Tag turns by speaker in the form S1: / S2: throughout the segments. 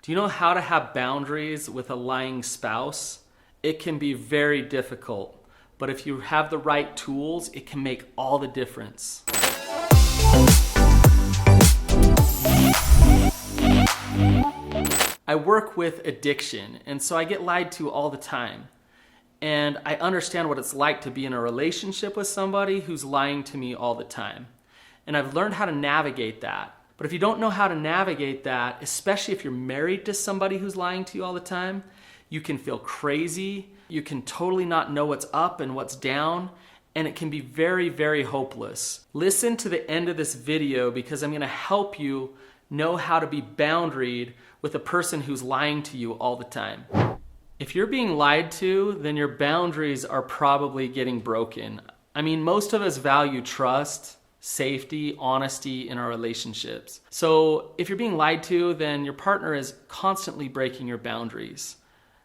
S1: Do you know how to have boundaries with a lying spouse? It can be very difficult, but if you have the right tools, it can make all the difference. I work with addiction, and so I get lied to all the time. And I understand what it's like to be in a relationship with somebody who's lying to me all the time. And I've learned how to navigate that. But if you don't know how to navigate that, especially if you're married to somebody who's lying to you all the time, you can feel crazy, you can totally not know what's up and what's down, and it can be very, very hopeless. Listen to the end of this video because I'm going to help you know how to be boundaried with a person who's lying to you all the time. If you're being lied to, then your boundaries are probably getting broken. I mean, most of us value trust, safety, honesty in our relationships. So if you're being lied to, then your partner is constantly breaking your boundaries.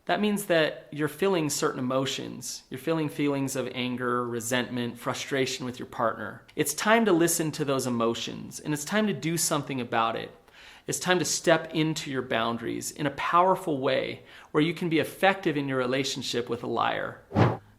S1: That means that you're feeling certain emotions. You're feeling feelings of anger, resentment, frustration with your partner. It's time to listen to those emotions, and it's time to do something about it. It's time to step into your boundaries in a powerful way where you can be effective in your relationship with a liar.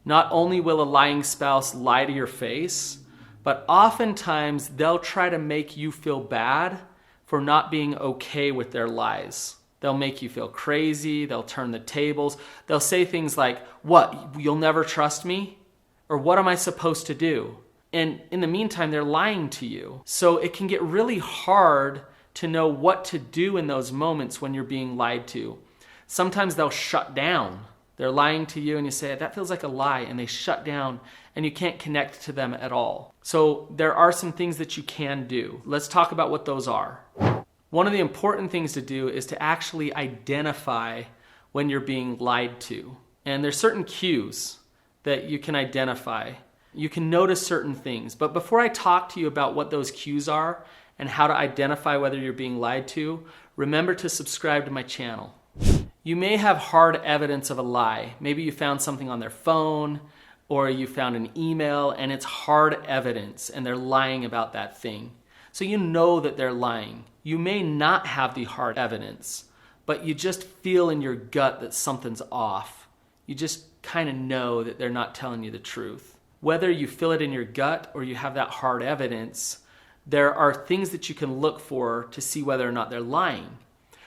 S1: Not only will a lying spouse lie to your face, but oftentimes they'll try to make you feel bad for not being okay with their lies. They'll make you feel crazy, they'll turn the tables, they'll say things like, "What, you'll never trust me?" Or "What am I supposed to do?" And in the meantime, they're lying to you. So it can get really hard to know what to do in those moments when you're being lied to. Sometimes they'll shut down. They're lying to you and you say, "That feels like a lie," and they shut down and you can't connect to them at all. So there are some things that you can do. Let's talk about what those are. One of the important things to do is to actually identify when you're being lied to. And there's certain cues that you can identify. You can notice certain things. But before I talk to you about what those cues are and how to identify whether you're being lied to, remember to subscribe to my channel. You may have hard evidence of a lie. Maybe you found something on their phone or you found an email and it's hard evidence and they're lying about that thing. So you know that they're lying. You may not have the hard evidence, but you just feel in your gut that something's off. You just kind of know that they're not telling you the truth. Whether you feel it in your gut or you have that hard evidence, there are things that you can look for to see whether or not they're lying.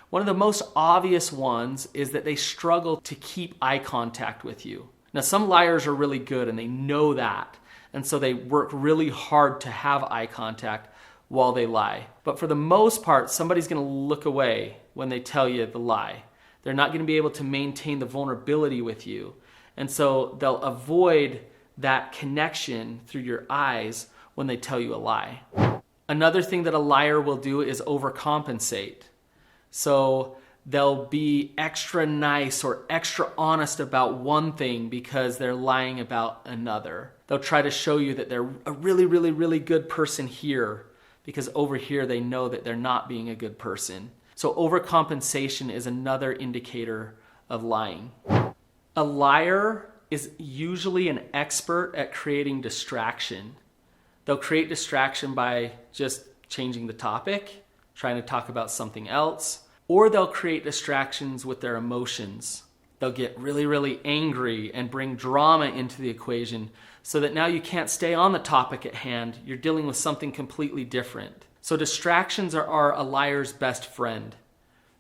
S1: One of the most obvious ones is that they struggle to keep eye contact with you. Now, some liars are really good and they know that, and so they work really hard to have eye contact while they lie. But for the most part, somebody's going to look away when they tell you the lie. They're not going to be able to maintain the vulnerability with you, and so they'll avoid that connection through your eyes when they tell you a lie. Another thing that a liar will do is overcompensate. So they'll be extra nice or extra honest about one thing because they're lying about another. They'll try to show you that they're a really, really, really good person here because over here they know that they're not being a good person. So overcompensation is another indicator of lying. A liar is usually an expert at creating distraction. They'll create distraction by just changing the topic, trying to talk about something else, or they'll create distractions with their emotions. They'll get really, really angry and bring drama into the equation so that now you can't stay on the topic at hand. You're dealing with something completely different. So distractions are a liar's best friend.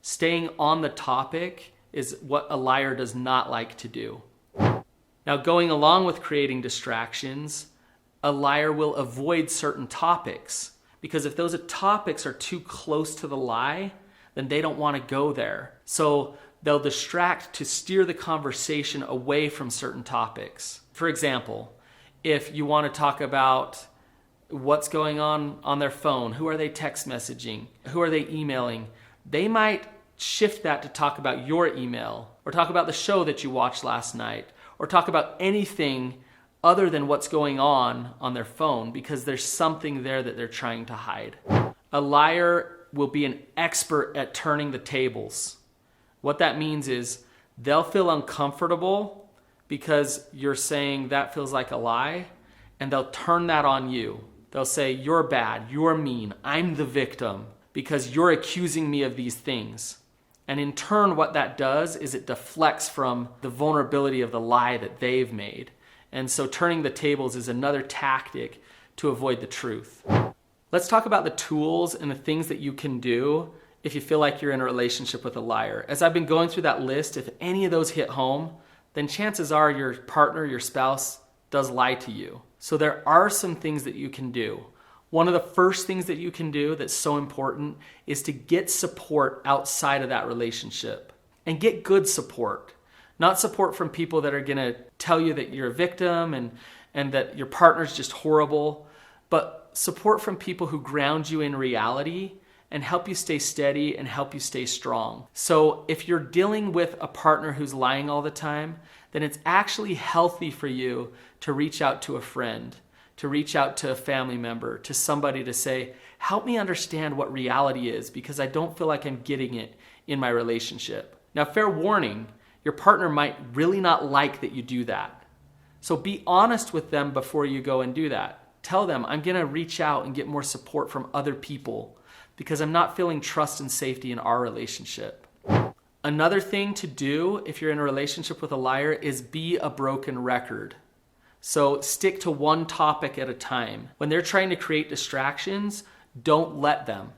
S1: Staying on the topic is what a liar does not like to do. Now, going along with creating distractions, a liar will avoid certain topics because if those topics are too close to the lie, then they don't want to go there. So they'll distract to steer the conversation away from certain topics. For example, if you want to talk about what's going on their phone, who are they text messaging, who are they emailing, they might shift that to talk about your email or talk about the show that you watched last night or talk about anything other than what's going on their phone because there's something there that they're trying to hide. A liar will be an expert at turning the tables. What that means is they'll feel uncomfortable because you're saying that feels like a lie, and they'll turn that on you. They'll say, "You're bad, you're mean, I'm the victim because you're accusing me of these things." And in turn, what that does is it deflects from the vulnerability of the lie that they've made. And so turning the tables is another tactic to avoid the truth. Let's talk about the tools and the things that you can do if you feel like you're in a relationship with a liar. As I've been going through that list, if any of those hit home, then chances are your partner, your spouse, does lie to you. So there are some things that you can do. One of the first things that you can do that's so important is to get support outside of that relationship. And get good support. Not support from people that are gonna tell you that you're a victim and that your partner's just horrible, but support from people who ground you in reality and help you stay steady and help you stay strong. So if you're dealing with a partner who's lying all the time, then it's actually healthy for you to reach out to a friend, to reach out to a family member, to somebody to say, help me understand what reality is because I don't feel like I'm getting it in my relationship. Now, fair warning, your partner might really not like that you do that. So be honest with them before you go and do that. Tell them, I'm gonna reach out and get more support from other people because I'm not feeling trust and safety in our relationship. Another thing to do if you're in a relationship with a liar is be a broken record. So stick to one topic at a time. When they're trying to create distractions, don't let them.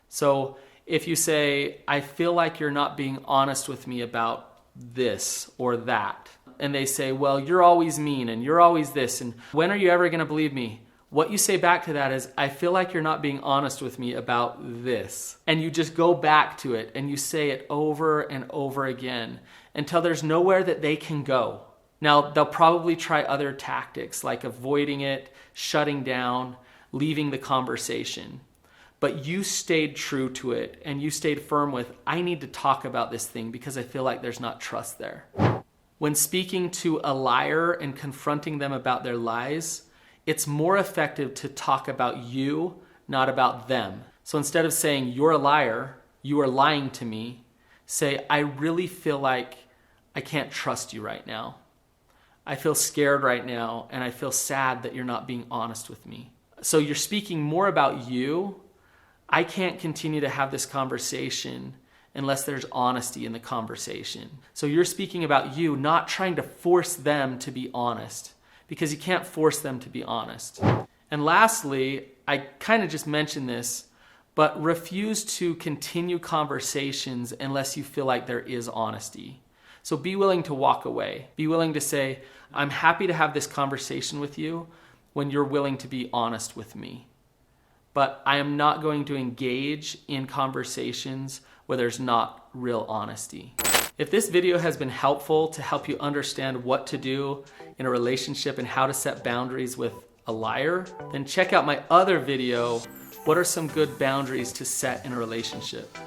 S1: So if you say, I feel like you're not being honest with me about this or that, and they say, well, you're always mean and you're always this, and when are you ever gonna believe me? What you say back to that is, I feel like you're not being honest with me about this. And you just go back to it and you say it over and over again until there's nowhere that they can go. Now, they'll probably try other tactics like avoiding it, shutting down, leaving the conversation. But you stayed true to it and you stayed firm with, I need to talk about this thing because I feel like there's not trust there. When speaking to a liar and confronting them about their lies, it's more effective to talk about you, not about them. So instead of saying, you're a liar, you are lying to me, say, I really feel like I can't trust you right now. I feel scared right now, and I feel sad that you're not being honest with me. So you're speaking more about you. I can't continue to have this conversation unless there's honesty in the conversation. So you're speaking about you, not trying to force them to be honest, because you can't force them to be honest. And lastly, I kind of just mentioned this, but refuse to continue conversations unless you feel like there is honesty. So be willing to walk away. Be willing to say, I'm happy to have this conversation with you when you're willing to be honest with me. But I am not going to engage in conversations where there's not real honesty. If this video has been helpful to help you understand what to do in a relationship and how to set boundaries with a liar, then check out my other video, what are some good boundaries to set in a relationship?